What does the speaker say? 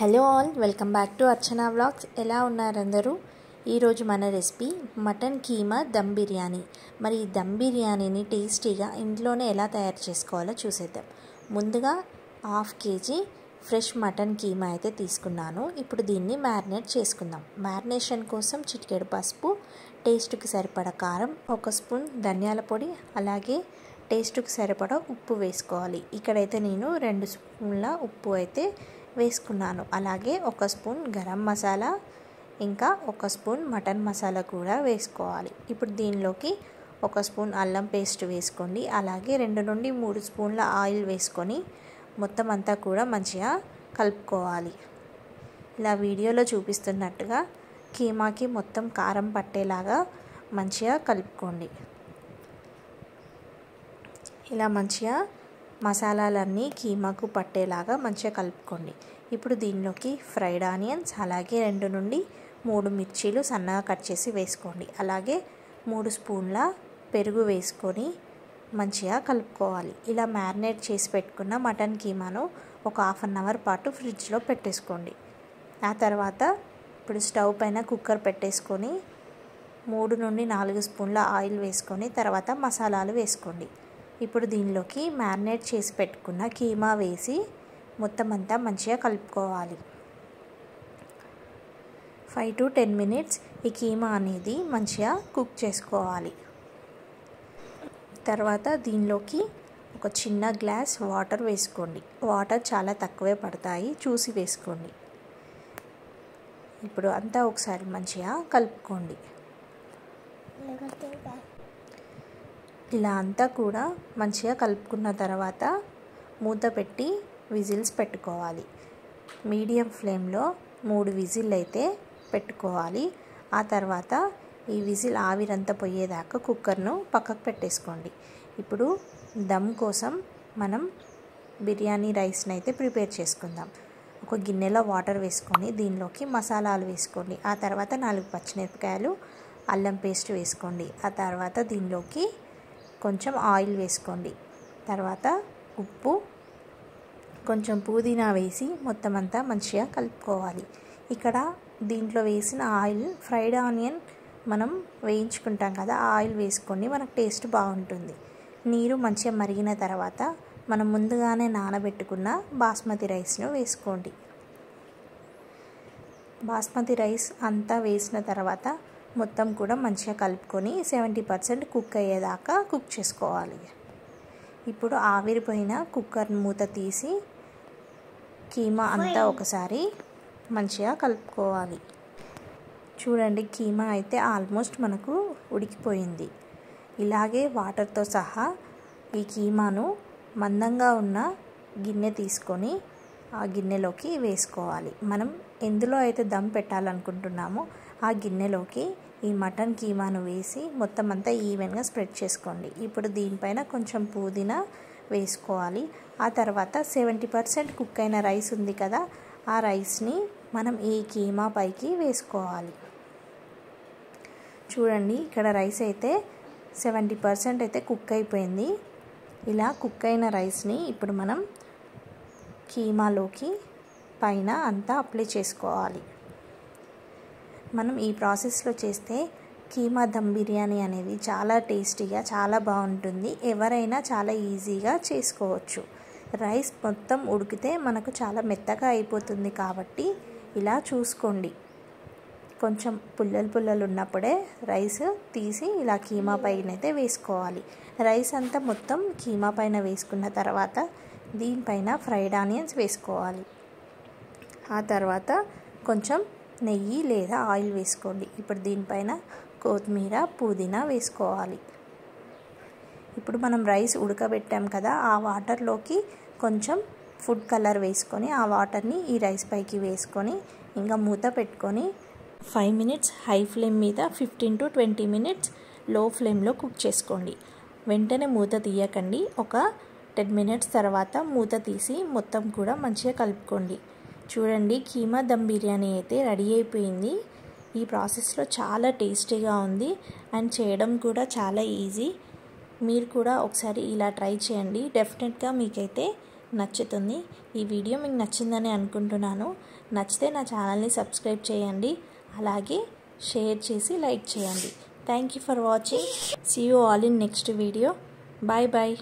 Hello all, welcome back to Archana vlogs. ఎలా ఉన్నారు అందరూ? ఈరోజు మన రెసిపీ మటన్ కీమా దమ్ బిర్యానీ. మరి ఈ దమ్ బిర్యానీని టేస్టీగా ఇంట్లోనే ఎలా తయారు చేసుకోవాలో చూసేద్దాం. ముందుగా 1/2 kg ఫ్రెష్ మటన్ కీమా అయితే తీసుకున్నాను. ఇప్పుడు దీన్ని మ్యారినేట్ చేసుకుందాం. మ్యారినేషన్ కోసం చిటికెడు పసుపు, టేస్ట్కి సరిపడా కారం, 1 స్పూన్ ధనియాల పొడి, అలాగే టేస్ట్కి సరిపడా ఉప్పు వేసుకోవాలి. ఇక్కడైతే నేను 2 స్పూన్ల ఉప్పు అయితే వేసుకున్నాను. అలాగే 1 స్పూన్ గరం మసాలా, ఇంకా 1 స్పూన్ మటన్ మసాలా కూడా వేసుకోవాలి. ఇప్పుడు దీనిలోకి 1 స్పూన్ అల్లం పేస్ట్ వేసుకోండి. అలాగే 2 నుండి 3 స్పూన్ల ఆయిల్ వేసుకొని మొత్తం అంతా కూడా మంచిగా కలుపుకోవాలి. ఇలా వీడియోలో చూపిస్తున్నట్టుగా కీమాకి మొత్తం కారం పట్టేలాగా మంచిగా కలుపుకోండి. ఇలా మంచిగా మసాలాలన్నీ కీమాకు పట్టేలాగా మంచిగా కలుపుకోండి. ఇప్పుడు దీనిలోకి ఫ్రైడ్ ఆనియన్స్, అలాగే 2 నుండి 3 మిర్చీలు సన్నగా కట్ చేసి వేసుకోండి. అలాగే 3 స్పూన్ల పెరుగు వేసుకొని మంచిగా కలుపుకోవాలి. ఇలా మ్యారినేట్ చేసి పెట్టుకున్న మటన్ కీమాను ఒక 1/2 అవర్ పాటు ఫ్రిడ్జ్లో పెట్టేసుకోండి. ఆ తర్వాత ఇప్పుడు స్టవ్ పైన కుక్కర్ పెట్టేసుకొని 3 నుండి 4 స్పూన్ల ఆయిల్ వేసుకొని తర్వాత మసాలాలు వేసుకోండి. ఇప్పుడు దీనిలోకి మ్యారినేట్ చేసి పెట్టుకున్న కీమా వేసి మొత్తం అంతా మంచిగా కలుపుకోవాలి. 5 to 10 minutes ఈ కీమా అనేది మంచిగా కుక్ చేసుకోవాలి. తర్వాత దీనిలోకి ఒక చిన్న గ్లాస్ వాటర్ వేసుకోండి. వాటర్ చాలా తక్కువే పడతాయి, చూసి వేసుకోండి. ఇప్పుడు అంతా ఒకసారి మంచిగా కలుపుకోండి. ఇలా అంతా కూడా మంచిగా కలుపుకున్న తర్వాత మూత పెట్టి విజిల్స్ పెట్టుకోవాలి. మీడియం ఫ్లేమ్లో 3 విజిల్ అయితే పెట్టుకోవాలి. ఆ తర్వాత ఈ విజిల్ ఆవిరంతా పోయేదాకా కుక్కర్ను పక్కకు పెట్టేసుకోండి. ఇప్పుడు దమ్ కోసం మనం బిర్యానీ రైస్ని అయితే ప్రిపేర్ చేసుకుందాం. ఒక గిన్నెలో వాటర్ వేసుకొని దీనిలోకి మసాలాలు వేసుకోండి. ఆ తర్వాత 4 పచ్చిమిరపకాయలు, అల్లం పేస్ట్ వేసుకోండి. ఆ తర్వాత దీనిలోకి కొంచెం ఆయిల్ వేసుకోండి. తర్వాత ఉప్పు, కొంచెం పుదీనా వేసి మొత్తం అంతా మంచిగా కలుపుకోవాలి. ఇక్కడ దీంట్లో వేసిన ఆయిల్ ఫ్రైడ్ ఆనియన్ మనం వేయించుకుంటాం కదా, ఆ ఆయిల్ వేసుకోండి, మనకు టేస్ట్ బాగుంటుంది. నీరు మంచిగా మరిగిన తర్వాత మనం ముందుగానే నానబెట్టుకున్న బాస్మతి రైస్ను వేసుకోండి. బాస్మతి రైస్ అంతా వేసిన తర్వాత మొత్తం కూడా మంచిగా కలుపుకొని 70% కుక్ అయ్యేదాకా కుక్ చేసుకోవాలి. ఇప్పుడు ఆవిరిపోయిన కుక్కర్ మూత తీసి కీమా అంతా ఒకసారి మంచిగా కలుపుకోవాలి. చూడండి, కీమా అయితే ఆల్మోస్ట్ మనకు ఉడికిపోయింది. ఇలాగే వాటర్తో సహా ఈ కీమాను మందంగా ఉన్న గిన్నె తీసుకొని ఆ గిన్నెలోకి వేసుకోవాలి. మనం ఎందులో అయితే దమ్ పెట్టాలనుకుంటున్నామో ఆ గిన్నెలోకి ఈ మటన్ కీమాను వేసి మొత్తం అంతా ఈవెన్గా స్ప్రెడ్ చేసుకోండి. ఇప్పుడు దీనిపైన కొంచెం పుదీనా వేసుకోవాలి. ఆ తర్వాత 70% కుక్ అయిన రైస్ ఉంది కదా, ఆ రైస్ని మనం ఈ కీమా పైకి వేసుకోవాలి. చూడండి, ఇక్కడ రైస్ అయితే 70% అయితే కుక్ అయిపోయింది. ఇలా కుక్ అయిన రైస్ని ఇప్పుడు మనం కీమాలోకి పైన అంతా అప్లై చేసుకోవాలి. మనం ఈ ప్రాసెస్లో చేస్తే కీమా దమ్ బిర్యానీ అనేది చాలా టేస్టీగా, చాలా బాగుంటుంది. ఎవరైనా చాలా ఈజీగా చేసుకోవచ్చు. రైస్ మొత్తం ఉడికితే మనకు చాలా మెత్తగా అయిపోతుంది కాబట్టి ఇలా చూసుకోండి. కొంచెం పుల్లలు ఉన్నప్పుడే రైస్ తీసి ఇలా కీమా పైన అయితే వేసుకోవాలి. రైస్ అంతా మొత్తం కీమా పైన వేసుకున్న తర్వాత దీనిపైన ఫ్రైడ్ ఆనియన్స్ వేసుకోవాలి. ఆ తర్వాత కొంచెం నెయ్యి లేదా ఆయిల్ వేసుకోండి. ఇప్పుడు దీనిపైన కొత్తిమీర, పుదీనా వేసుకోవాలి. ఇప్పుడు మనం రైస్ ఉడకబెట్టాం కదా, ఆ వాటర్లోకి కొంచెం ఫుడ్ కలర్ వేసుకొని ఆ వాటర్ని ఈ రైస్ పైకి వేసుకొని ఇంకా మూత పెట్టుకొని 5 minutes హై ఫ్లేమ్ మీద, 15 to 20 minutes లో ఫ్లేమ్లో కుక్ చేసుకోండి. వెంటనే మూత తీయకండి. ఒక 10 minutes తర్వాత మూత తీసి మొత్తం కూడా మంచిగా కలుపుకోండి. చూడండి, కీమా దమ్ బిర్యానీ అయితే రెడీ అయిపోయింది. ఈ ప్రాసెస్లో చాలా టేస్టీగా ఉంది అండ్ చేయడం కూడా చాలా ఈజీ. మీరు కూడా ఒకసారి ఇలా ట్రై చేయండి. డెఫినెట్గా మీకైతే నచ్చుతుంది. ఈ వీడియో మీకు నచ్చిందని అనుకుంటున్నాను. నచ్చితే నా ఛానల్ని సబ్స్క్రైబ్ చేయండి, అలాగే షేర్ చేసి లైక్ చేయండి. Thank you for watching. See you all in next video. Bye bye.